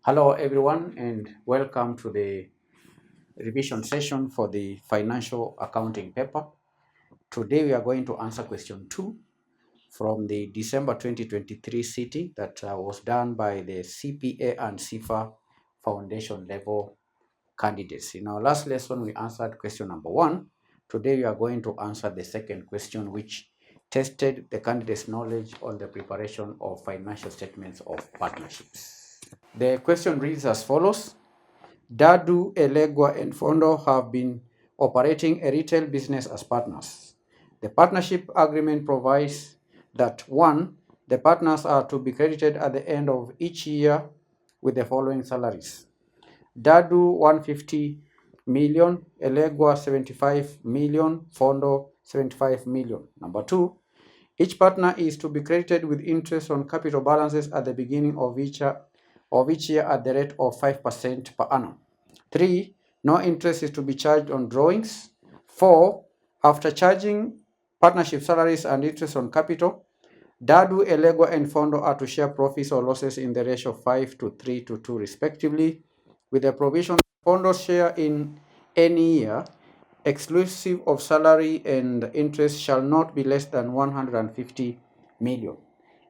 Hello everyone and welcome to the revision session for the financial accounting paper. Today we are going to answer question 2 from the December 2023 sitting that was done by the CPA and CIFA foundation level candidates. In our last lesson we answered question number 1. Today we are going to answer the second question, which tested the candidates' knowledge on the preparation of financial statements of partnerships. The question reads as follows. Dadu, Elegua, and Fondo have been operating a retail business as partners. The partnership agreement provides that 1. The partners are to be credited at the end of each year with the following salaries. Dadu 150 million, Elegua 75 million, Fondo 75 million. Number 2. Each partner is to be credited with interest on capital balances at the beginning of each year at the rate of 5% per annum. 3. No interest is to be charged on drawings. 4. After charging partnership salaries and interest on capital, Dadu, Elegua, and Fondo are to share profits or losses in the ratio of 5:3:2 respectively, with the provision that Fondo's share in any year, exclusive of salary and interest, shall not be less than 150 million.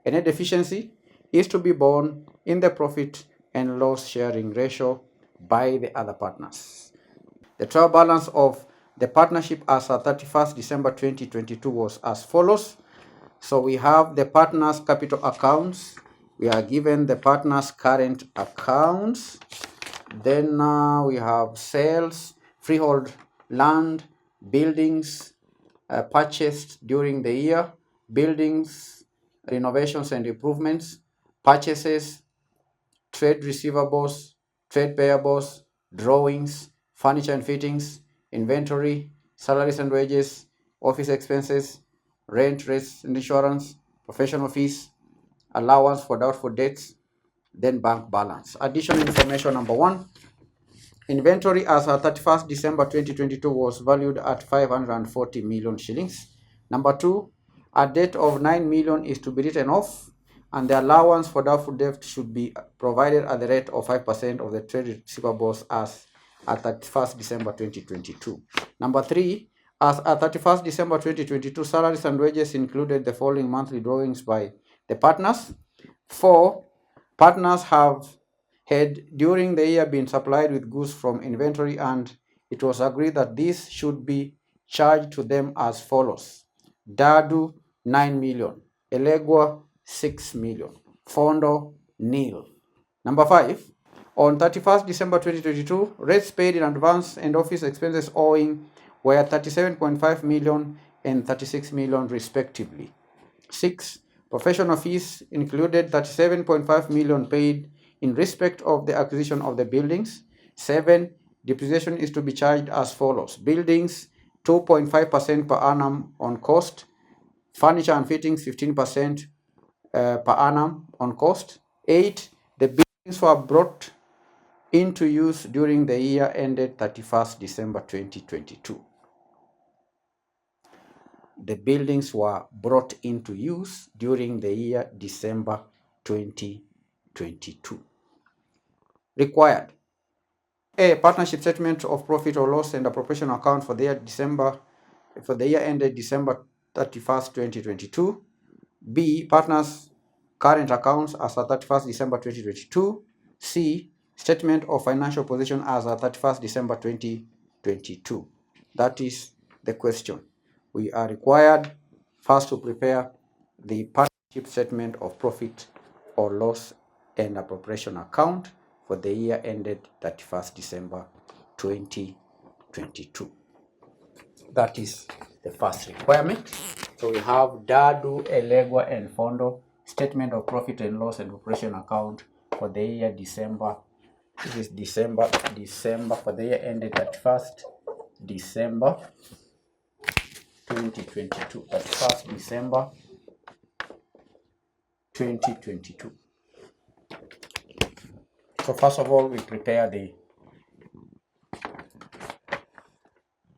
Any deficiency is to be borne in the profit and loss sharing ratio by the other partners. The trial balance of the partnership as at 31st December 2022 was as follows. So we have the partners' capital accounts. We are given the partners' current accounts. Then we have sales, freehold land, buildings purchased during the year, buildings, renovations and improvements, purchases, trade receivables, trade payables, drawings, furniture and fittings, inventory, salaries and wages, office expenses, rent, rates and insurance, professional fees, allowance for doubtful debts, then bank balance. Additional information number 1. Inventory as at 31st December 2022 was valued at 540 million shillings. Number 2, a debt of 9 million is to be written off, and the allowance for doubtful debt should be provided at the rate of 5% of the trade receivables as at 31st December 2022. Number 3, as at 31st December 2022, salaries and wages included the following monthly drawings by the partners. 4, partners had during the year been supplied with goods from inventory, and it was agreed that this should be charged to them as follows. Dadu 9 million, Elegua 6 million, Fondo nil. Number 5, on 31st December 2022, rates paid in advance and office expenses owing were 37.5 million and 36 million respectively. 6, professional fees included 37.5 million paid in respect of the acquisition of the buildings. 7, depreciation is to be charged as follows. Buildings 2.5% per annum on cost. Furniture and fittings 15% per annum on cost. 8, the buildings were brought into use during the year ended 31st December 2022. The buildings were brought into use during the year December 2022. Required. A, partnership statement of profit or loss and appropriation account for the year ended December 31st, 2022. B, partners' current accounts as at 31st December 2022. C, statement of financial position as at 31st December 2022. That is the question. We are required first to prepare the partnership statement of profit or loss and appropriation account for the year ended 31st December 2022. That is the first requirement. So we have Dadu, Elegua, and Fondo statement of profit and loss and appropriation account for the year December. This is December for the year ended 31st December 2022. 31st December 2022. So first of all, we prepare the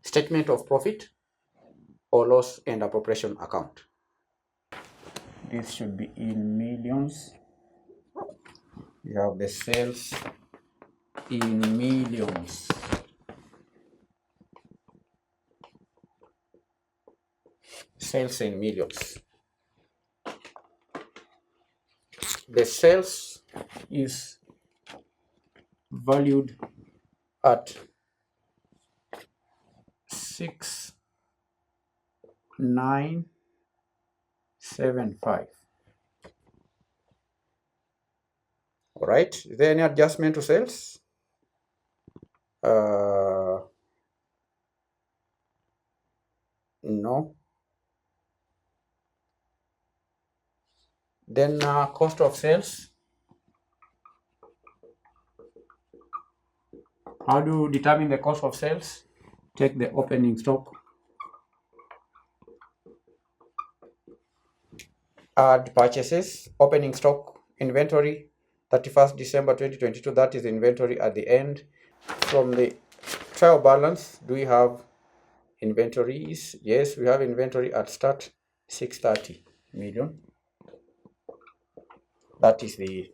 statement of profit or loss and appropriation account. this should be in millions. We have the sales in millions. Sales in millions. The sales is valued at 6,975. All right, is there any adjustment to sales? No. Then cost of sales. How do you determine the cost of sales? Take the opening stock, add purchases, opening stock, inventory, 31st December 2022, that is inventory at the end. From the trial balance, do we have inventories? Yes, we have inventory at start, 630 million. That is the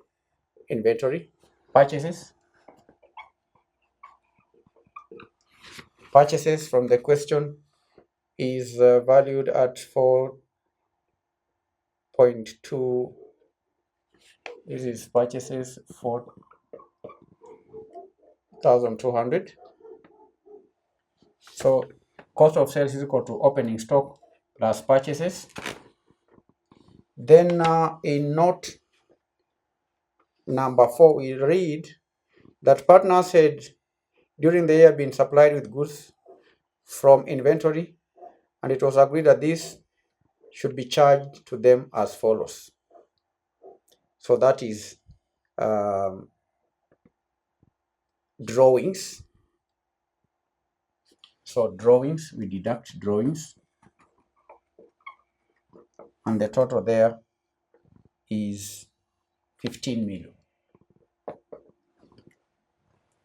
inventory. Purchases. Purchases from the question is valued at 4.2. This is purchases 4,200. So cost of sales is equal to opening stock plus purchases. Then in note number 4, we read that partners had during the year been supplied with goods from inventory, and it was agreed that this should be charged to them as follows. So that is drawings. So drawings, we deduct drawings, and the total there is 15 million.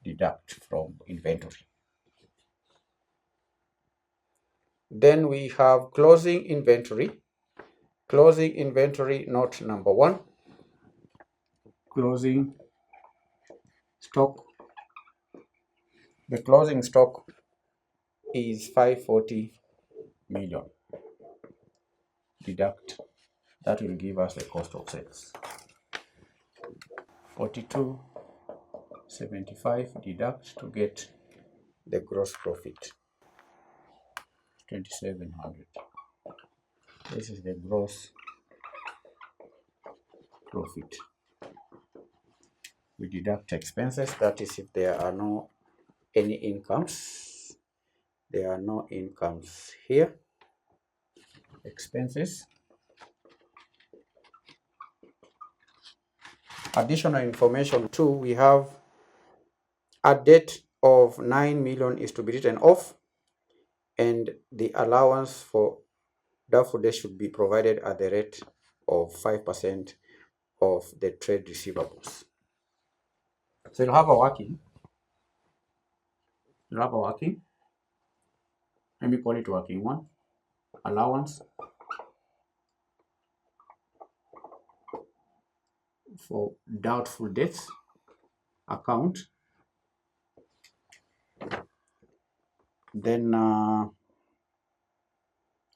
Deduct from inventory. Then we have closing inventory. Closing inventory, note number 1. Closing stock. The closing stock is 540 million. Deduct. That will give us the cost of sales. 4275 deduct to get the gross profit. 2700. This is the gross profit. We deduct expenses, that is if there are no any incomes. There are no incomes here. Expenses. Additional information 2, we have a debt of 9 million is to be written off, and the allowance for doubtful debt should be provided at the rate of 5% of the trade receivables. So you'll have a working. Let me call it working 1. Allowance for doubtful debts account. Then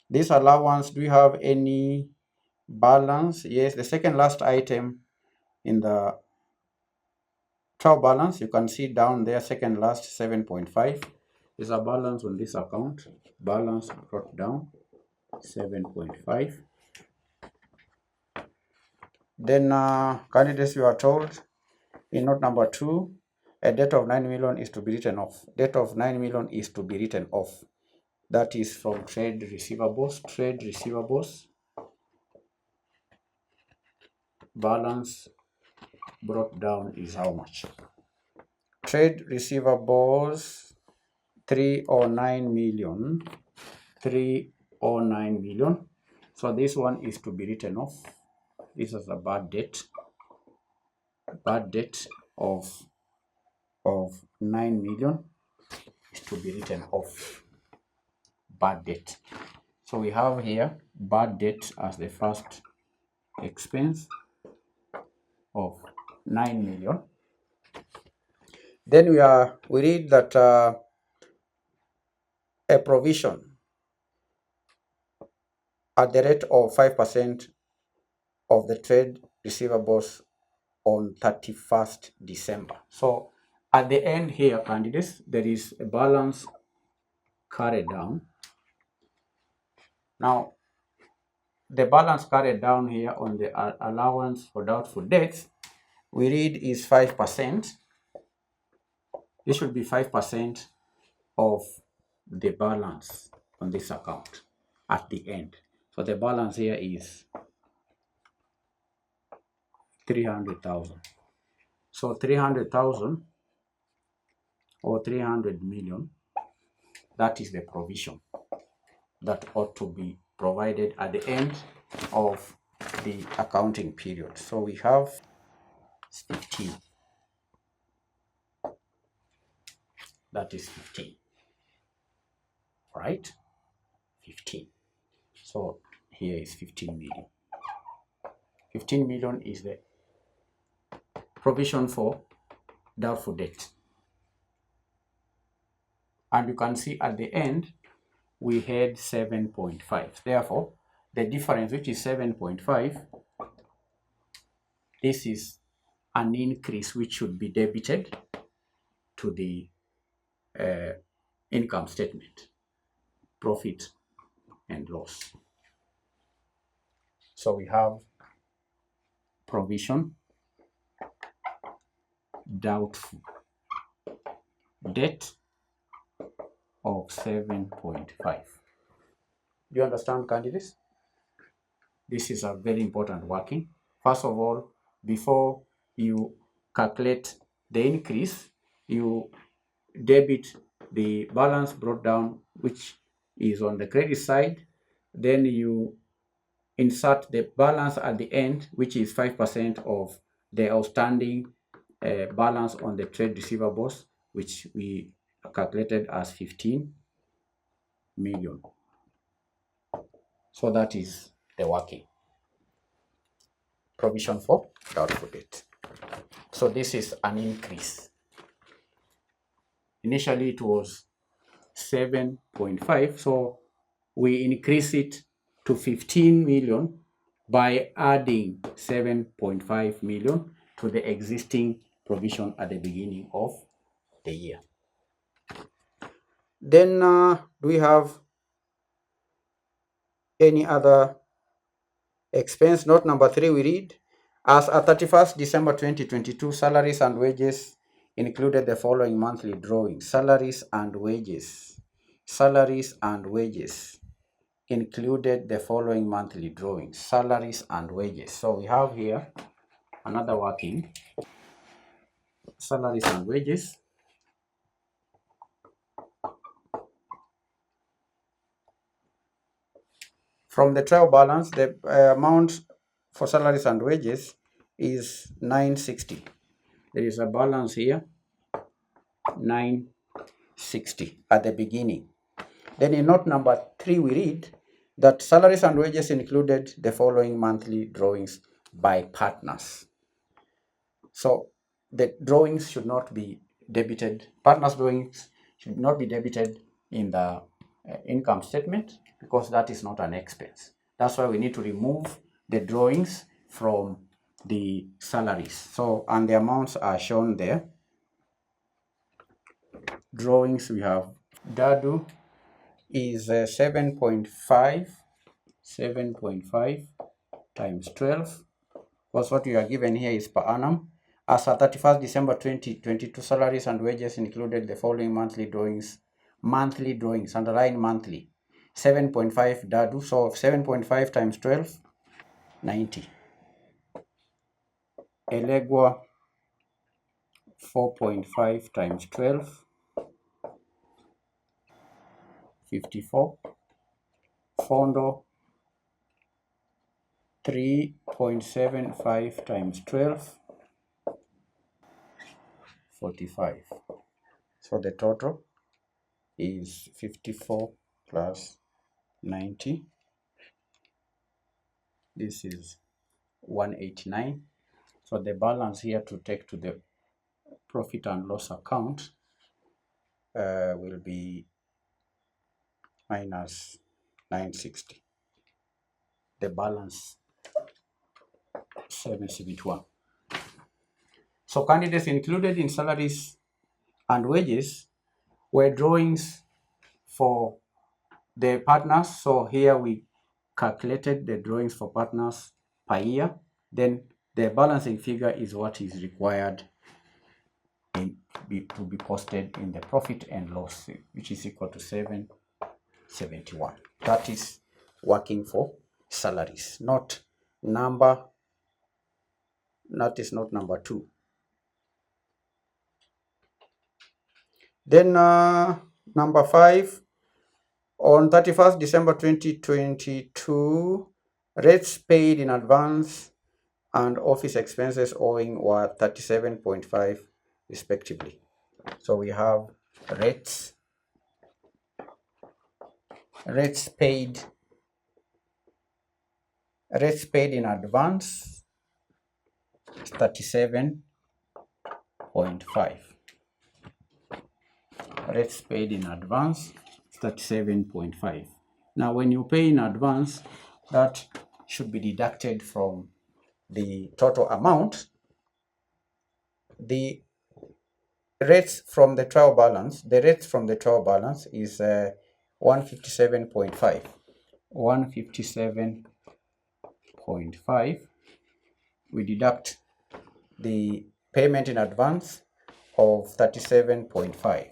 this allowance, do we have any balance? Yes, the second last item in the trial balance, you can see down there, second last 7.5 is a balance on this account. Balance brought down 7.5. Then candidates, you are told in note number 2, a debt of 9 million is to be written off. Debt of 9 million is to be written off. That is from trade receivables. Trade receivables balance brought down is how much? Trade receivables 309 million. 309 million. So this one is to be written off. This is a bad debt. Bad debt of 9 million is to be written off. Bad debt. So we have here bad debt as the first expense of 9 million. Then we read that a provision at the rate of 5% of the trade receivables on 31st December. So at the end here, candidates, there is a balance carried down. Now, the balance carried down here on the allowance for doubtful debts, we read is 5%. This should be 5% of the balance on this account at the end. So the balance here is 300,000. So 300,000 or 300 million, that is the provision that ought to be provided at the end of the accounting period. So we have 15. That is 15. Right? 15. So here is 15 million. 15 million is the provision for doubtful debt. And you can see at the end, we had 7.5. Therefore, the difference, which is 7.5, this is an increase which should be debited to the income statement, profit and loss. So we have provision, doubtful debt of 7.5. Do you understand, candidates? This is a very important working. First of all, before you calculate the increase, you debit the balance brought down, which is on the credit side. Then you insert the balance at the end, which is 5% of the outstanding balance on the trade receivables, which we calculated as 15 million. So that is the working. Provision for doubtful debt. So this is an increase. Initially it was 7.5, so we increase it to 15 million by adding 7.5 million to the existing provision at the beginning of the year. Then do we have any other expense? Note number 3, we read, as at 31st December 2022, salaries and wages included the following monthly drawings. Salaries and wages. Salaries and wages included the following monthly drawings. Salaries and wages. So we have here another working. Salaries and wages. From the trial balance, the amount for salaries and wages is 960. There is a balance here, 960 at the beginning. Then in note number 3, we read that salaries and wages included the following monthly drawings by partners. So the drawings should not be debited. Partners' drawings should not be debited in the income statement, because that is not an expense. That's why we need to remove the drawings from the salaries. So, and the amounts are shown there. Drawings, we have Dadu is 7.5 times 12, because what we are given here is per annum. As at 31st December 2022, salaries and wages included the following monthly drawings. Monthly drawings, underline monthly. 7.5 Dadu, so 7.5 times 12, 90. Elegua, 4.5 times 12, 54. Fondo, 3.75 times 12, 45. So the total is 54 plus 90. This is 189. So the balance here to take to the profit and loss account will be minus 960. The balance 771. So candidates included in salaries and wages were drawings for the partners. So here we calculated the drawings for partners per year. Then the balancing figure is what is required to be posted in the profit and loss, which is equal to 771. That is working for salaries, not number. That is not number 2. Then number 5, on 31st December 2022, rates paid in advance and office expenses owing were 37.5 respectively. So we have rates paid in advance 37.5. Rates paid in advance 37.5. Now when you pay in advance, that should be deducted from the total amount. The rates from the trial balance, is 157.5. 157.5. We deduct the payment in advance of 37.5.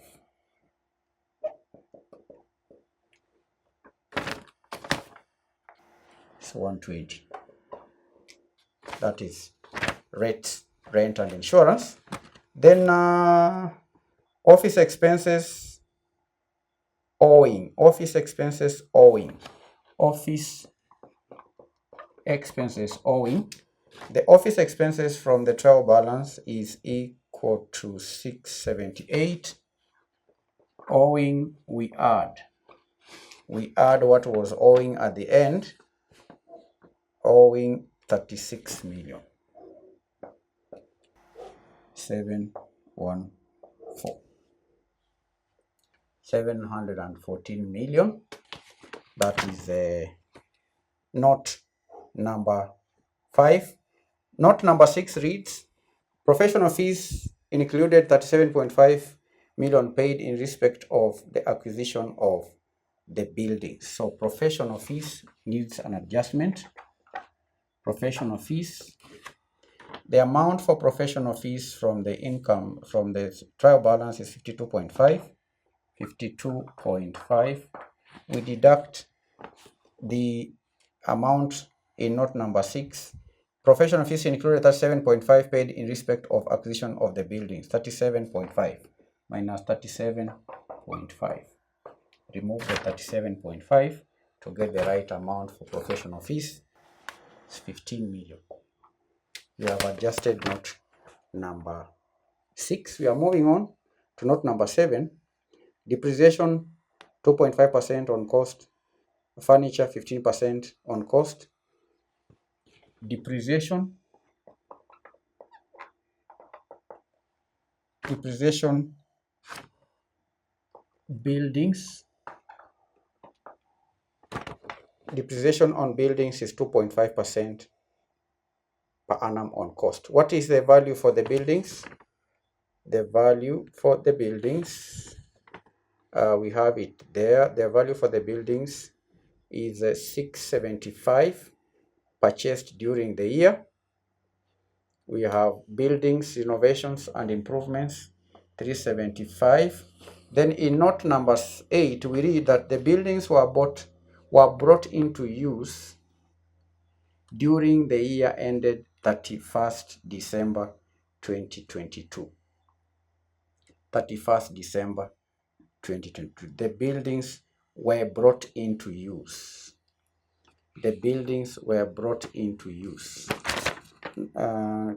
So 120. That is rent and insurance. Then office expenses owing. The office expenses from the trial balance is equal to 678. Owing, we add what was owing at the end. Owing 36 million. 714 million. That is note number 5. Note number 6 reads, professional fees included 37.5 million paid in respect of the acquisition of the buildings. So professional fees needs an adjustment. Professional fees. The amount for professional fees from the income from the trial balance is 52.5. 52.5. We deduct the amount in note number 6. Professional fees included 37.5 paid in respect of acquisition of the buildings. 37.5 minus 37.5. Remove the 37.5 to get the right amount for professional fees. It's 15 million. We have adjusted note number 6. We are moving on to note number 7. Depreciation 2.5% on cost. Furniture 15% on cost. Depreciation buildings. Depreciation on buildings is 2.5% per annum on cost. What is the value for the buildings? The value for the buildings, we have it there. The value for the buildings is 675 purchased during the year. We have buildings, renovations and improvements, 375. Then in note number 8, we read that the buildings were brought into use during the year ended 31st December 2022. 31st December 2022. The buildings were brought into use.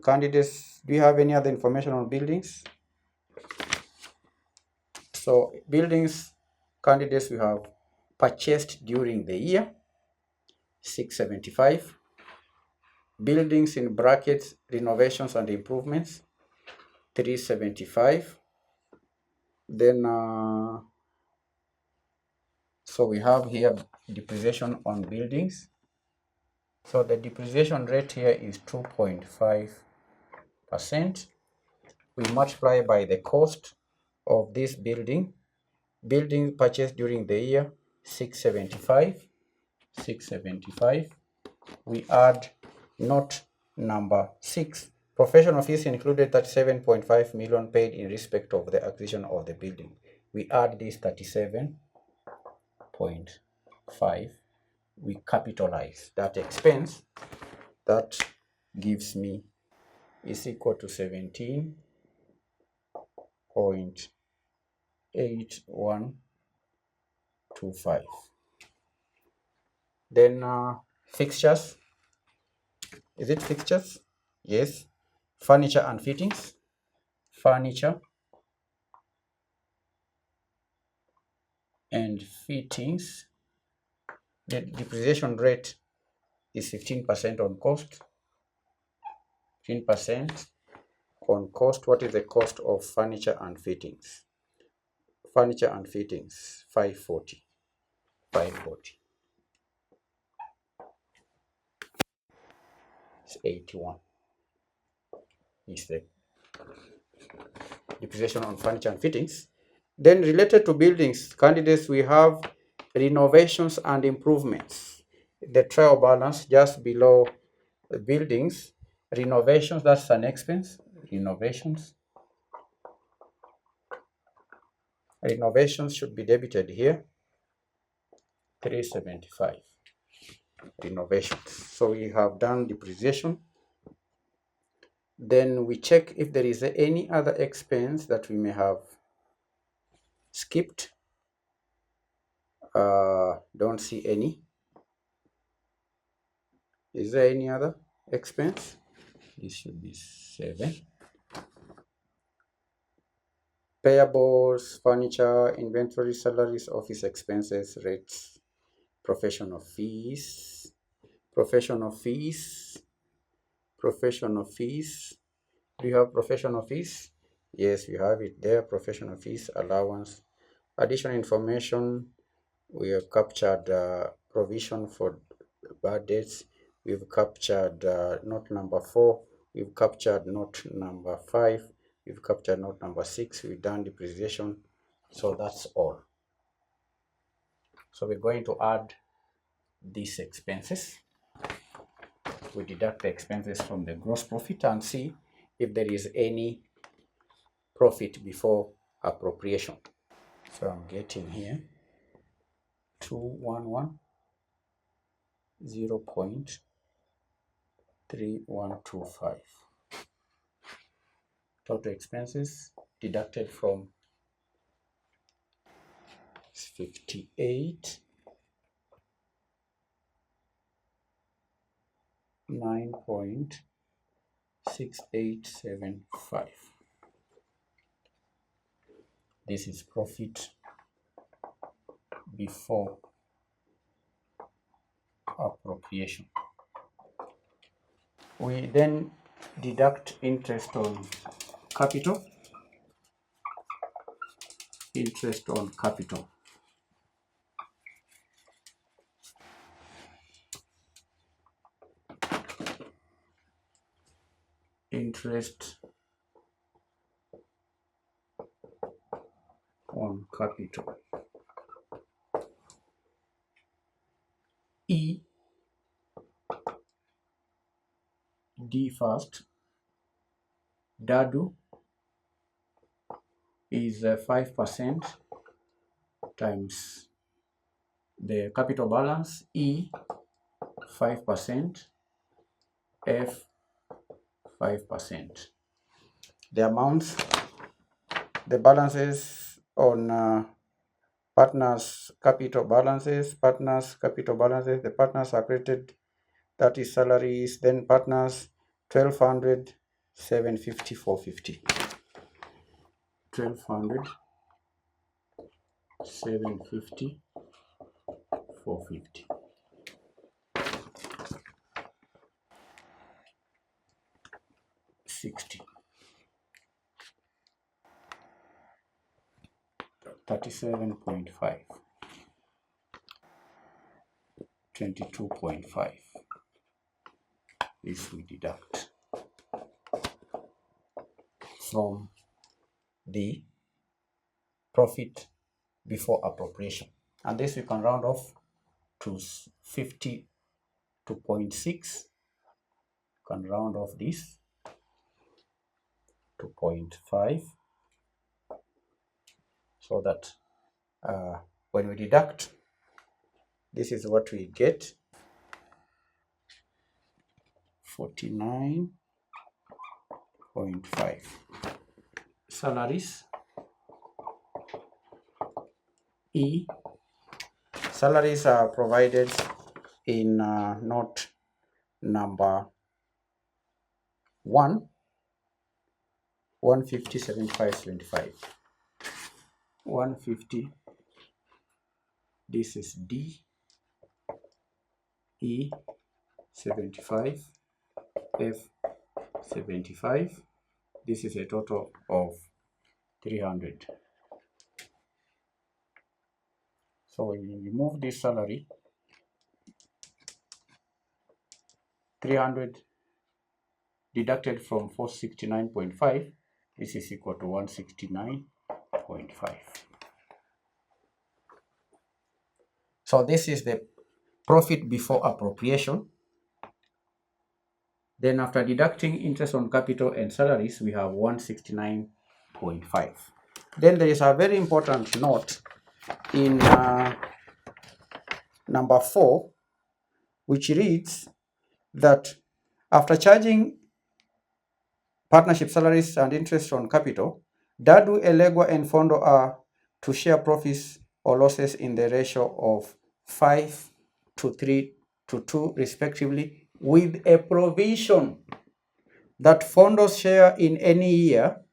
Candidates, do you have any other information on buildings? So buildings, candidates, we have purchased during the year, 675. Buildings in brackets, renovations and improvements, 375. Then so we have here depreciation on buildings. So the depreciation rate here is 2.5%. We multiply by the cost of this building purchased during the year, 675. We add note number 6. Professional fees included 37.5 million paid in respect of the acquisition of the building. We add this 37.5. We capitalize that expense. That gives me is equal to 17.8125. Then fixtures. Is it fixtures? Yes. Furniture and fittings. Furniture and fittings. The depreciation rate is 15% on cost. 15% on cost. What is the cost of furniture and fittings? Furniture and fittings, 540. 540. It's 81. Is the depreciation on furniture and fittings. Then related to buildings, candidates, we have renovations and improvements. The trial balance just below the buildings. Renovations, that's an expense. Renovations should be debited here. 375. Renovations. So we have done depreciation. Then we check if there is any other expense that we may have skipped. Don't see any. Is there any other expense? This should be 7. Payables, furniture, inventory, salaries, office expenses, rates, professional fees. Professional fees. Do you have professional fees? Yes, we have it there. Professional fees, allowance, additional information. We have captured provision for bad debts. We've captured note number 4. We've captured note number 5. We've captured note number 6. We've done depreciation. So that's all. So we're going to add these expenses. We deduct the expenses from the gross profit and see if there is any profit before appropriation. So I'm getting here 211 0.3125. Total expenses deducted from 58 9.6875. This is profit before appropriation. We then deduct interest on capital. Interest on capital. Interest on capital. E D first. Dadu is 5% times the capital balance. E 5%. F 5%. The amounts, the balances on partners' capital balances. The partners are credited, that is salaries. Then partners 1200, 750, 450. 1200, 750, 450. 60. 37.5. 22.5. This we deduct from the profit before appropriation, and this we can round off to 52.6. Can round off this to 0.5, so that when we deduct, this is what we get: 49.5. Salaries. E. Salaries are provided in note number 150 75 75. 150. This is D. E 75. F 75. This is a total of 300. So when you remove this salary, 300 deducted from 469.5, this is equal to 169.5. So this is the profit before appropriation. Then after deducting interest on capital and salaries, we have 169.5. Then there is a very important note in number 4, which reads that after charging partnership salaries and interest on capital, Dadu, Elegua, and Fondo are to share profits or losses in the ratio of 5:3:2 respectively, with a provision that Fondo's share in any year,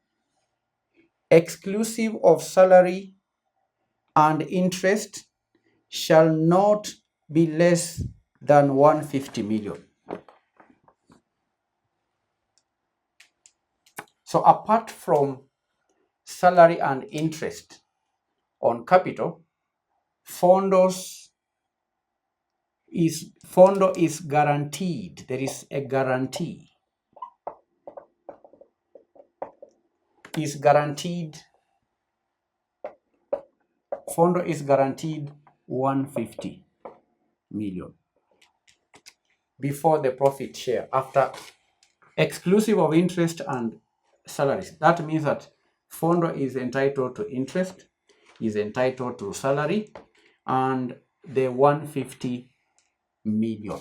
exclusive of salary and interest, shall not be less than 150 million. So apart from salary and interest on capital, Fondo is guaranteed. There is a guarantee. Fondo is guaranteed 150 million before the profit share, after exclusive of interest and salaries. That means that Fondo is entitled to interest, is entitled to salary, and the 150 million.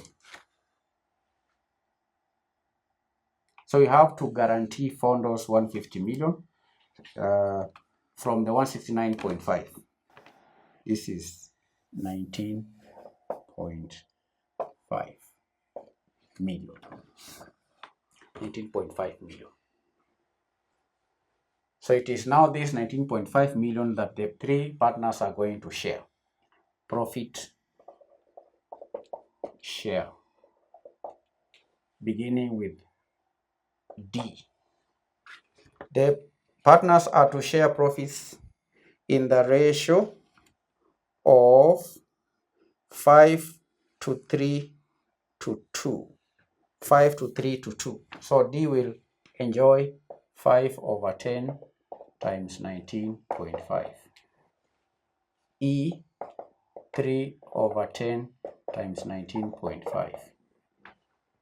So you have to guarantee Fondo's 150 million from the 169.5. This is 19.5 million. 19.5 million. So it is now this 19.5 million that the three partners are going to share. Profit share, beginning with D. The partners are to share profits in the ratio of 5:3:2. 5:3:2. So D will enjoy 5/10 times 19.5. E 3/10 times 19.5.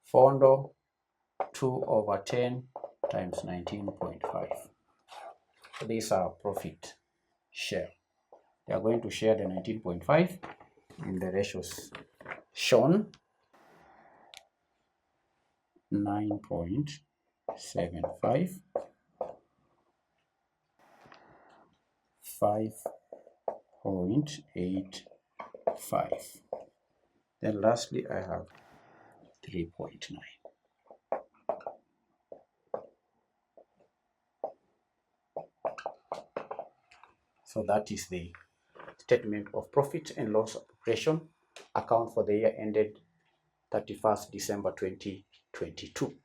Fondo 2/10 times 19.5. These are profit share. They are going to share the 19.5 in the ratios shown: 9.75, 5.85. Then lastly, I have 3.9. So that is the statement of profit and loss appropriation account for the year ended 31st December 2022.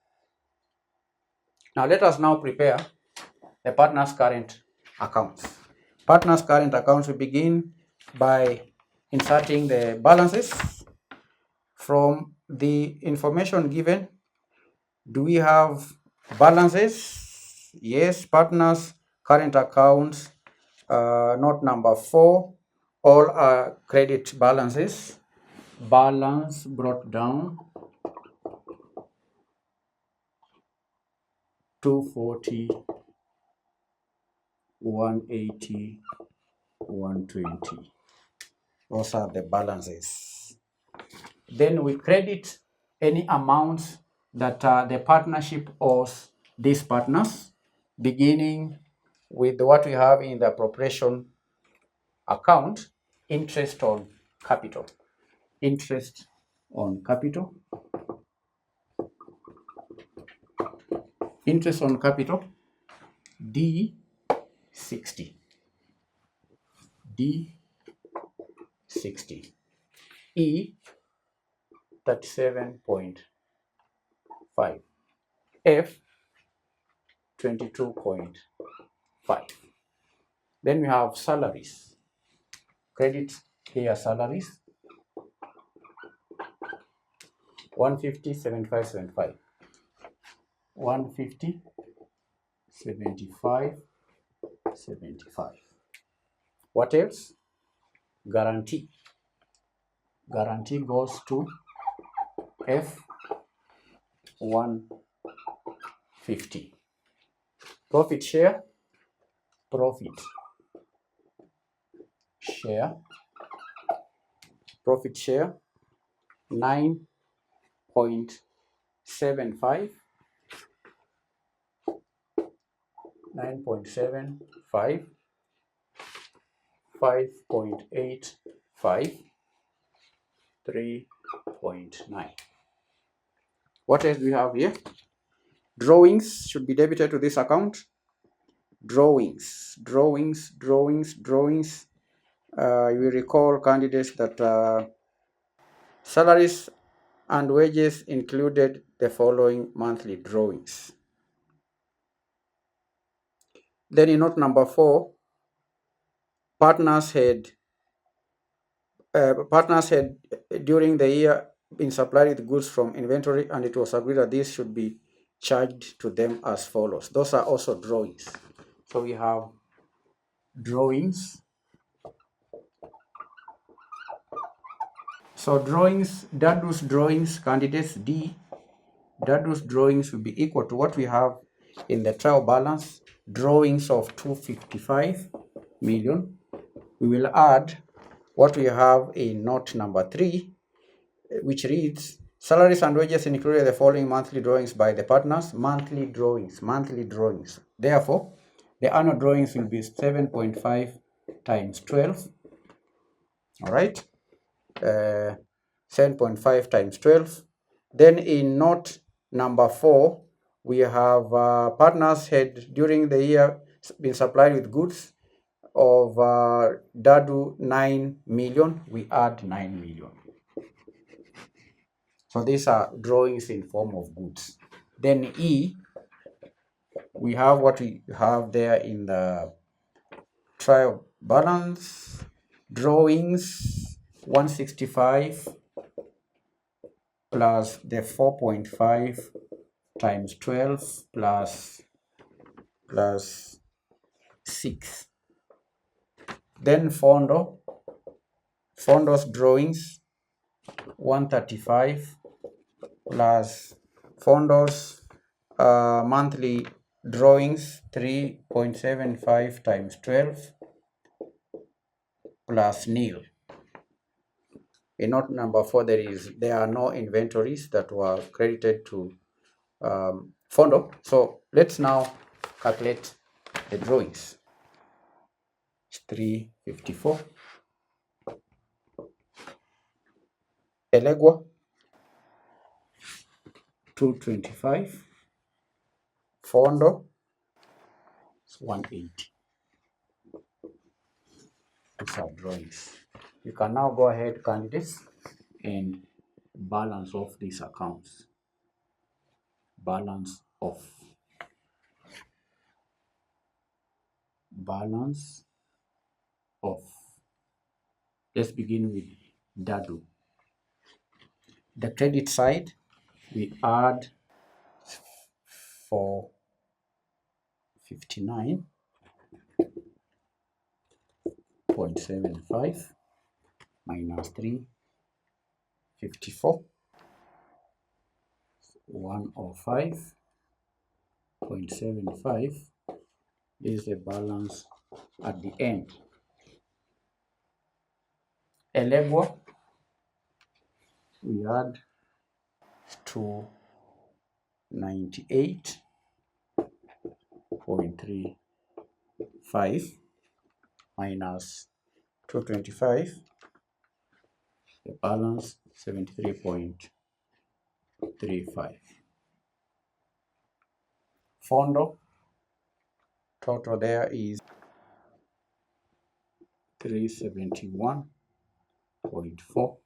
Now let us now prepare the partner's current accounts. Partner's current accounts, we begin by inserting the balances. From the information given, do we have balances? Yes, partners current accounts, note number 4, all are credit balances. Balance brought down 240, 180, 120. Those are the balances. Then we credit any amounts that the partnership owes these partners, beginning with what we have in the appropriation account, interest on capital. Interest on capital. Interest on capital, D60. D60. E, 37.5. F, 22.5. Then we have salaries. Credit here salaries, 150, 75, 75. 150, 75, 75. What else? Guarantee. Guarantee goes to F, 150. Profit share. Profit share. Profit share, 9.75. 9.75. 5.85. 3.9. What else do we have here? Drawings should be debited to this account. Drawings. You will recall, candidates, that salaries and wages included the following monthly drawings. Then in note number 4, partners had during the year been supplied with goods from inventory, and it was agreed that this should be charged to them as follows. Those are also drawings. So we have drawings. So drawings, Dadu's drawings, candidates D, Dadu's drawings will be equal to what we have in the trial balance, drawings of 255 million. We will add what we have in note number 3, which reads, salaries and wages included the following monthly drawings by the partners. Monthly drawings. Therefore, the annual drawings will be 7.5 times 12. All right. 7.5 times 12. Then in note number 4, we have partners had during the year been supplied with goods of Dadu 9 million. We add 9 million. So these are drawings in form of goods. Then E, we have what we have there in the trial balance, drawings 165 plus the 4.5 times 12 plus 6. Then Fondo's drawings 135 plus Fondo's monthly drawings 3.75 times 12 plus nil. In note number 4, there are no inventories that were credited to Fondo. So let's now calculate the drawings. 354. Elegua 225. Fondo 180. These are drawings. You can now go ahead, candidates, and balance off these accounts. Balance off. balance of, let's begin with Dadu. The credit side, we add 459.75 minus 354, 105.75 is the balance at the end. Elegua, we add 298.35 minus 225, the balance 73.35. Fondo, total there is 371.4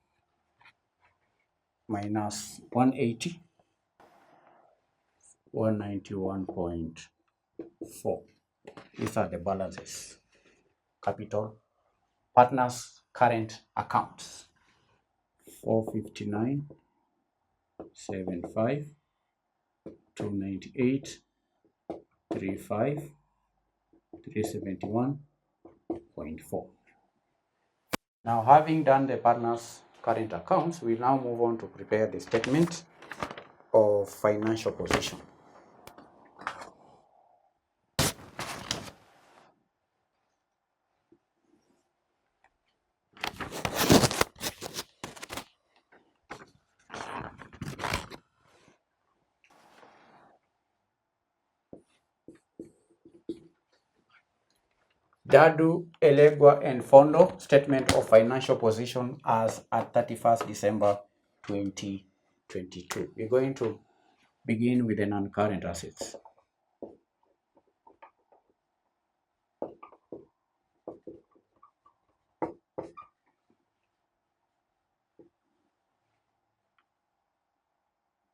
minus 180, 191.4. These are the balances. Capital, partners' current accounts, 459.75, 298.35, 371.4. Now, having done the partners' current accounts, we now move on to prepare the statement of financial position. Dadu, Elegua, and Fondo statement of financial position as at 31st December 2022. We're going to begin with the non-current assets.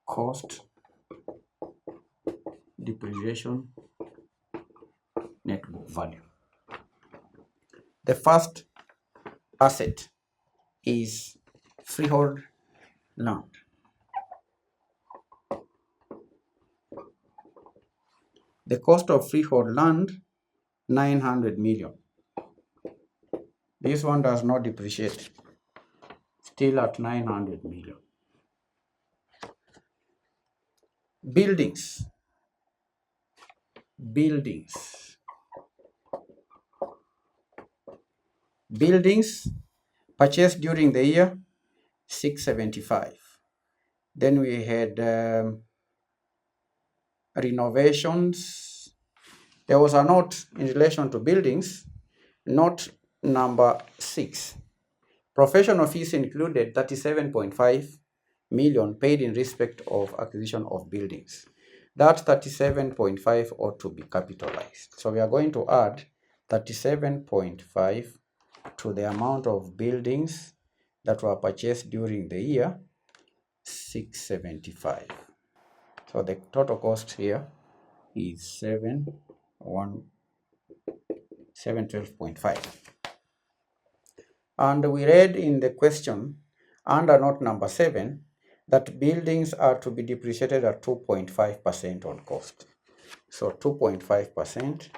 Cost, depreciation, net book value. The first asset is freehold land. The cost of freehold land, 900 million. This one does not depreciate, still at 900 million. Buildings. Buildings purchased during the year, 675. Then we had renovations. There was a note in relation to buildings, note number 6. Professional fees included 37.5 million paid in respect of acquisition of buildings. That 37.5 ought to be capitalized. So we are going to add 37.5 to the amount of buildings that were purchased during the year, 675. So the total cost here is 712.5. And we read in the question under note number 7 that buildings are to be depreciated at 2.5% on cost. So 2.5%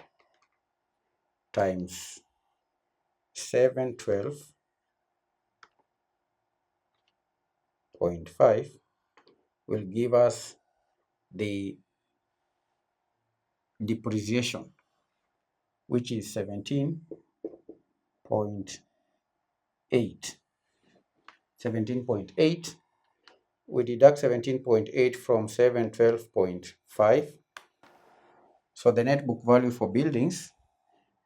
times 712.5 will give us the depreciation, which is 17.8. 17.8. We deduct 17.8 from 712.5. So the net book value for buildings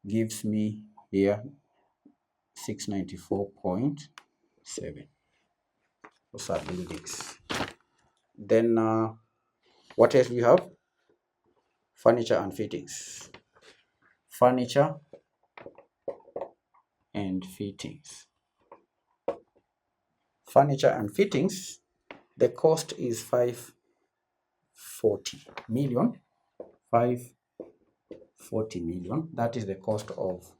gives me here 694.7. Those are buildings. Then what else we have? Furniture and fittings. Furniture and fittings. Furniture and fittings, the cost is 540 million. 540 40 million. That is the cost of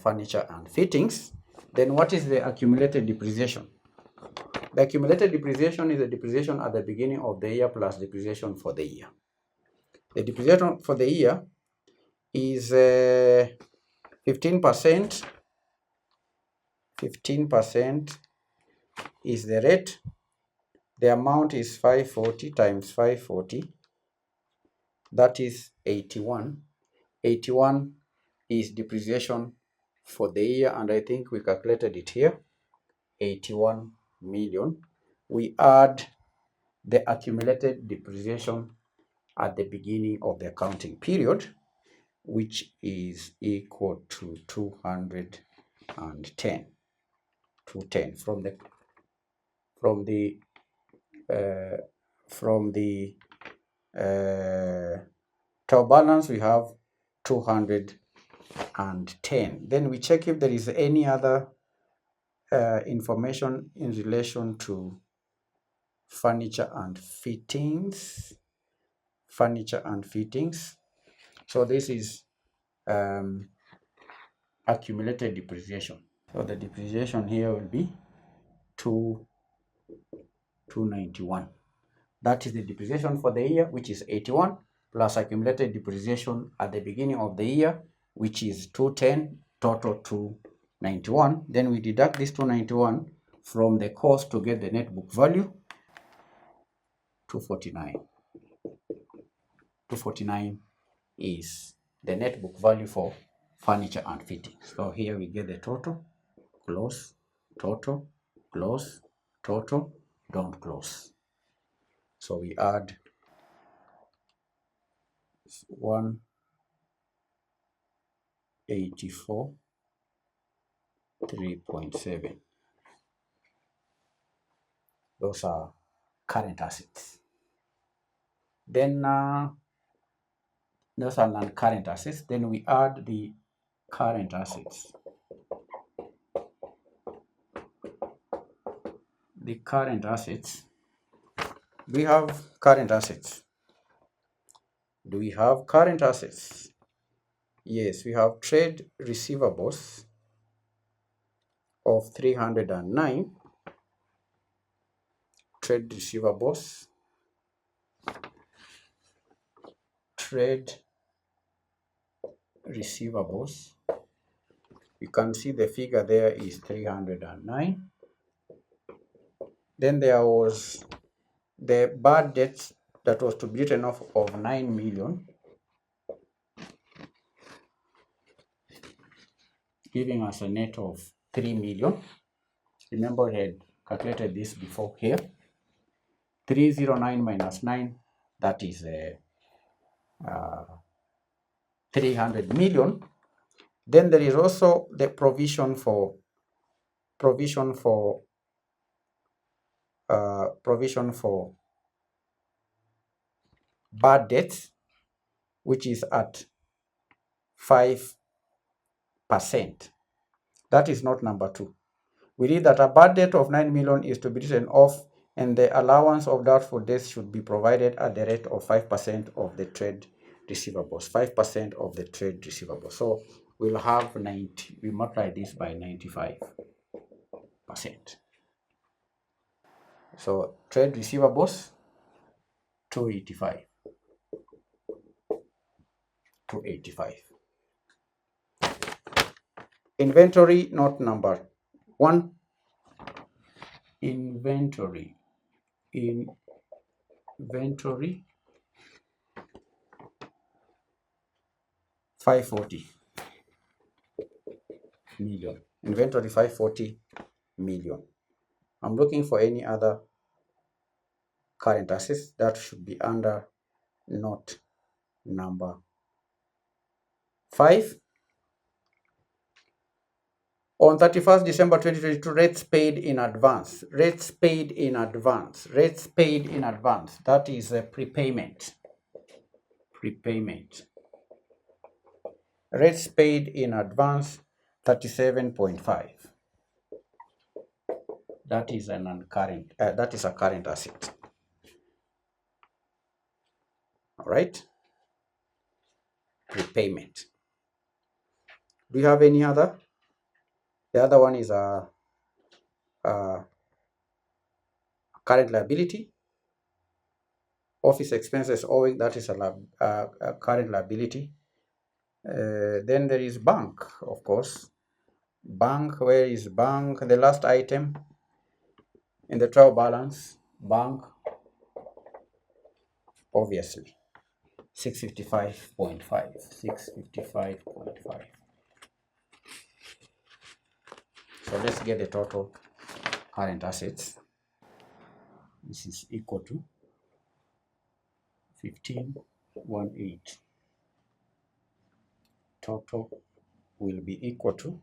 furniture and fittings. Then what is the accumulated depreciation? The accumulated depreciation is the depreciation at the beginning of the year plus depreciation for the year. The depreciation for the year is 15%. 15% is the rate. The amount is 540 times 540. That is 81. 81 is depreciation for the year, and I think we calculated it here. 81 million. We add the accumulated depreciation at the beginning of the accounting period, which is equal to 210. 210 from the top balance we have 210. Then we check if there is any other information in relation to furniture and fittings. Furniture and fittings. So this is accumulated depreciation. So the depreciation here will be 291. That is the depreciation for the year, which is 81, plus accumulated depreciation at the beginning of the year, which is 210, total 291. Then we deduct this 291 from the cost to get the net book value, 249. 249 is the net book value for furniture and fittings. So here we get the total, close, total, close, total, don't close. So we add 184, 3.7. Those are current assets. Then those are non-current assets. Then we add the current assets. The current assets. We have current assets. Do we have current assets? Yes, we have trade receivables of 309. Trade receivables. Trade receivables. You can see the figure there is 309. Then there was the bad debts that was to be written off of 9 million, giving us a net of 3 million. Remember, we had calculated this before here. 309 minus 9, that is 300 million. Then there is also the provision for bad debts, which is at 5%. That is not number 2. We read that a bad debt of 9 million is to be written off, and the allowance of doubtful debts should be provided at the rate of 5% of the trade receivables. 5% of the trade receivables. So we'll have 90. We multiply this by 95%. So trade receivables 285. 285. Inventory, not number 1. Inventory 540 million. Inventory 540 million. I'm looking for any other current assets that should be under not number 5. On 31st December 2022, rates paid in advance. Rates paid in advance. Rates paid in advance. That is a prepayment. Prepayment. Rates paid in advance, 37.5. That is a non-current. That is a current asset. All right. prepayment. Do you have any other? The other one is a current liability. Office expenses owing, that is a current liability. Then there is bank, of course. Bank, where is bank? The last item in the trial balance, bank, obviously, 655.5, 655.5. So let's get the total current assets. This is equal to 1518. Total will be equal to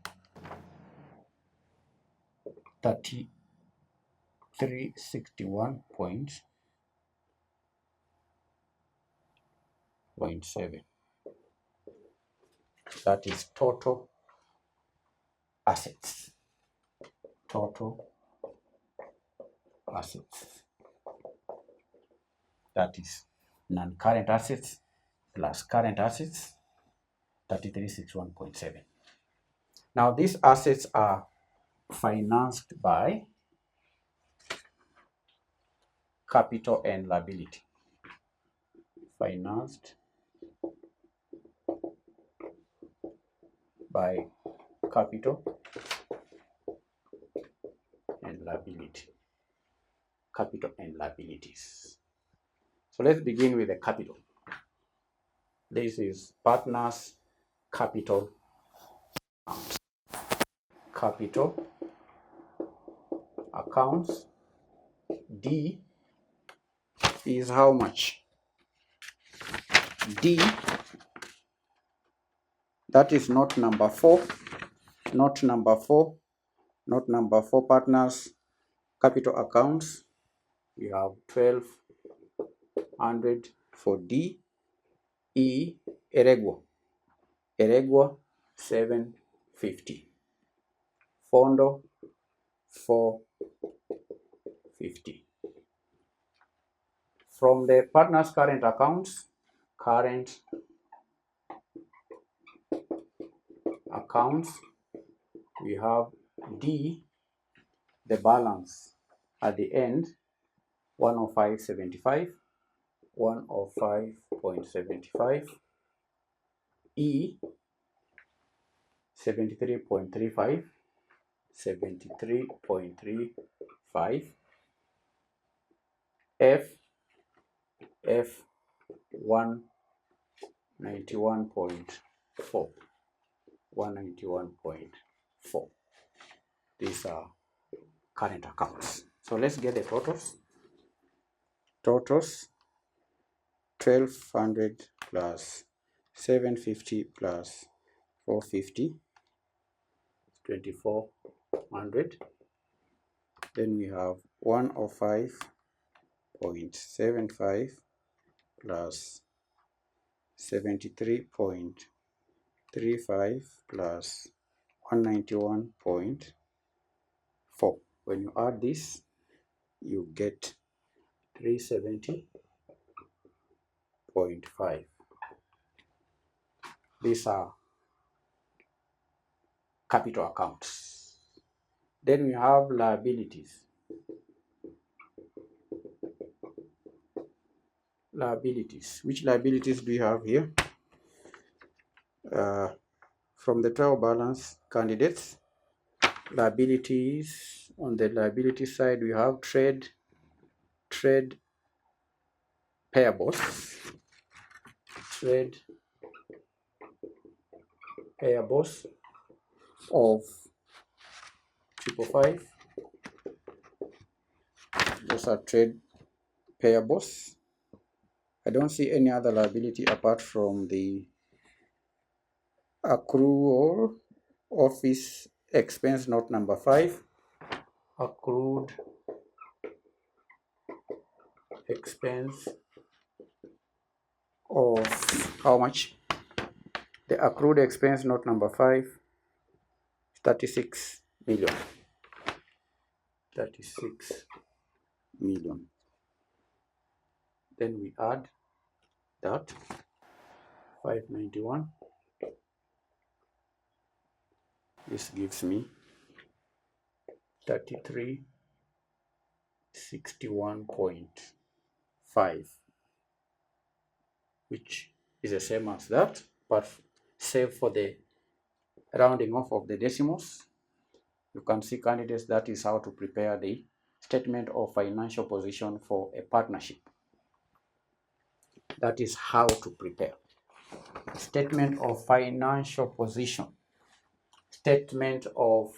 3361.7. That is total assets. Total assets. That is non-current assets plus current assets, 3361.7. Now these assets are financed by capital and liability. Financed by capital and liability. Capital and liabilities. So let's begin with the capital. This is partners' capital accounts. Capital accounts. D is how much? D, that is not number 4, not number 4, not number 4 partners capital accounts. We have 1200 for D. E, Eregua 750. Fondo 450. From the partners current accounts, we have D, the balance at the end, 105.75, 105.75. E, 73.35, 73.35. F 191.4, 191.4. These are current accounts. So let's get the totals. 1200 plus 750 plus 450, 2400. Then we have 105.75 plus 73.35 plus 191.4. When you add this, you get 370.5. These are capital accounts. Then we have liabilities. Liabilities. Which liabilities do you have here? From the trial balance candidates, liabilities. On the liability side, we have trade payables. Trade payables of 555. Those are trade payables. I don't see any other liability apart from the accrual office expense note number 5. Accrued expense of how much? The accrued expense note number 5, 36 million. 36 million. Then we add that 591. This gives me 3361.5, which is the same as that, but save for the rounding off of the decimals. You can see, candidates, that is how to prepare the statement of financial position for a partnership. That is how to prepare statement of financial position. Statement of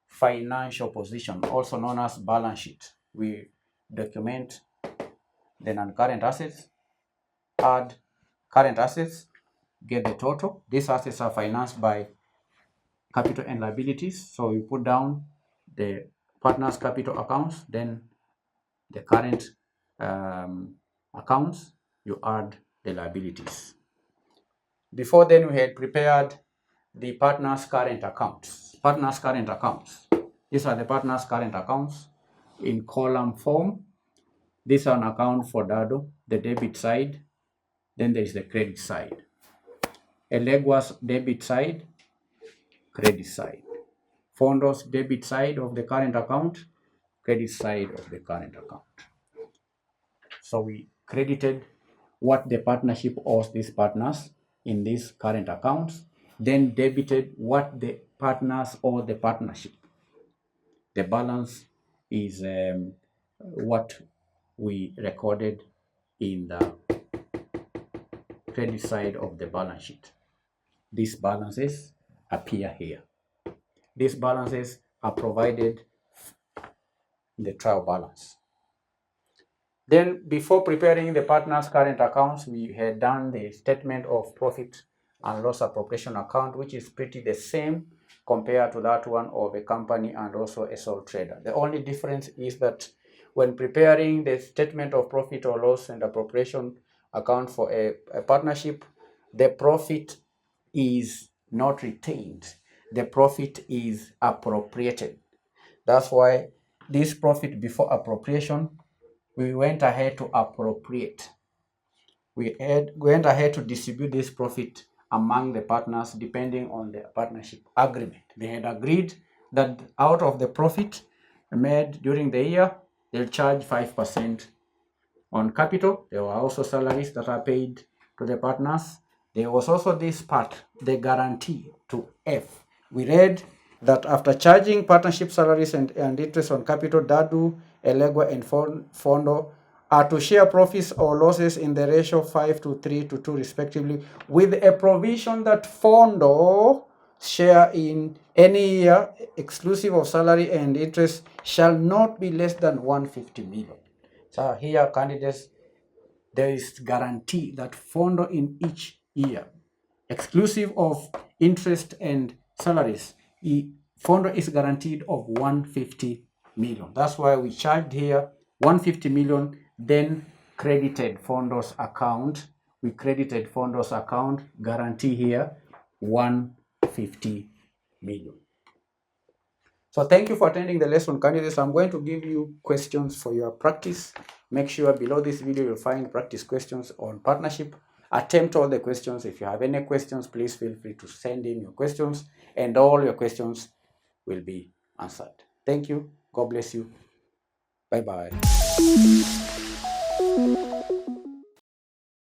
financial position, also known as balance sheet. We document the non-current assets, add current assets, get the total. These assets are financed by capital and liabilities, so you put down the partner's capital accounts, then the current accounts, you add the liabilities. Before then, we had prepared the partner's current accounts. Partner's current accounts. These are the partner's current accounts in column form. This is an account for Dado, the debit side. Then there is the credit side. Elegwa's debit side, credit side. Fondo's debit side of the current account, credit side of the current account. So we credited what the partnership owes these partners in these current accounts, then debited what the partners owe the partnership. The balance is what we recorded in the credit side of the balance sheet. These balances appear here. These balances are provided in the trial balance. Then, before preparing the partner's current accounts, we had done the statement of profit and loss appropriation account, which is pretty the same compared to that one of a company and also a sole trader. The only difference is that when preparing the statement of profit or loss and appropriation account for a partnership, the profit is not retained. The profit is appropriated. That's why this profit before appropriation, we went ahead to appropriate. We went ahead to distribute this profit among the partners depending on the partnership agreement. They had agreed that out of the profit made during the year, they'll charge 5% on capital. There were also salaries that are paid to the partners. There was also this part, the guarantee to F. We read that after charging partnership salaries and interest on capital, Dadu, Elegwa, and Fondo are to share profits or losses in the ratio 5 to 3 to 2 respectively, with a provision that Fondo share in any year exclusive of salary and interest shall not be less than 150 million. So here, candidates, there is guarantee that Fondo in each year, exclusive of interest and salaries, Fondo is guaranteed of 150 million. That's why we charged here 150 million, then credited Fondo's account. We credited Fondo's account, guarantee here 150 million. So thank you for attending the lesson, candidates. I'm going to give you questions for your practice. Make sure below this video you'll find practice questions on partnership. Attempt all the questions. If you have any questions, please feel free to send in your questions, and all your questions will be answered. Thank you. God bless you. Bye-bye.